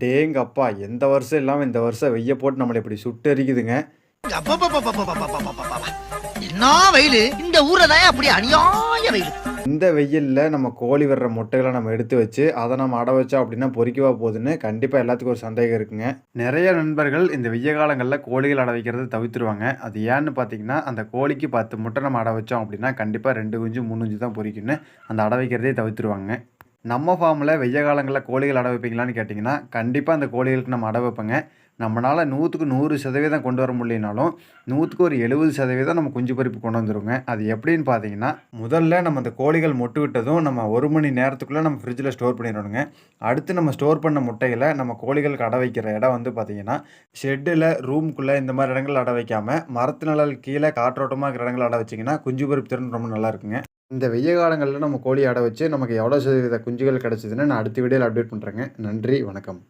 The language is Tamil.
அடேங்கப்பா! எந்த வருஷம் இல்லாம இந்த வருஷம் வெய்ய போட்டு நம்மள இப்படி சுட்டெரிக்குதுங்க. அப்பப்பப்பப்பப்பப்பப்பப்பப்பப்பா! என்னா வெயிலு! இந்த ஊர்ல தான் அப்படி அநியாய வெயிலு. இந்த வெயில்ல நம்ம கோழி விடுற முட்டைகள நம்ம எடுத்து வச்சு, அத நம்ம அட வச்சோம் அப்படின்னா பொரிக்கவா போகுதுன்னு கண்டிப்பா எல்லாத்துக்கும் ஒரு சந்தேகம் இருக்குங்க. நெறைய நண்பர்கள் இந்த வெய்ய காலங்கள்ல கோழிகள் அட வைக்கிறத தவிர்த்துருவாங்க. அது ஏன்னு பார்த்தீங்கன்னா, அந்த கோழிக்கு 10 முட்டை நம்ம அட வச்சோம் அப்படின்னா, கண்டிப்பா 2 குஞ்சு, 3 குஞ்சு தான் பொரிக்கும்னு அந்த அட வைக்கிறதே தவிர்த்துருவாங்க. நம்ம ஃபார்ம்ல வெய்ய காலங்கள்ல கோழிகள் அட வைப்பீங்களான்னு கேட்டீங்கன்னா, கண்டிப்பா அந்த கோழிகளுக்கு நம்ம அட வைப்போங்க. நம்மனால 100க்கு 100% கொண்டு வர முடியலனாலும், 100க்கு ஒரு 70% நம்ம குஞ்சு பொரிப்பு கொண்டு வந்துருங்க. அது எப்படின்னு பார்த்தீங்கன்னா, முதல்ல நம்ம அந்த கோழிகள் மொட்டு விட்டதும் நம்ம 1 மணி நேரத்துக்குள்ள நம்ம ஃப்ரிட்ஜில ஸ்டோர் பண்ணிடணுங்க. அடுத்து நம்ம ஸ்டோர் பண்ண முட்டைகள நம்ம கோழிகளுக்கு அட வைக்கிற இடம் வந்து பார்த்தீங்கன்னா, ஷெட்டுல, ரூம்க்குள்ள இந்த மாரி இடங்கள்ல அட வைக்காம, மரத்து நிழல் கீழ காற்றோட்டமா இருக்கிற இடங்கள்ல அட வச்சீங்கன்னா, குஞ்சு பொரிப்பு திறன் ரொம்ப நல்லா இருக்குங்க. இந்த வெய்ய காலங்கள்ல நம்ம கோழி அட வச்சு நமக்கு எவ்வளோ சதவீத குஞ்சுகள் கிடைச்சதுன்னு நான் அடுத்த வீடியோல அப்டேட் பண்றேங்க. நன்றி, வணக்கம்.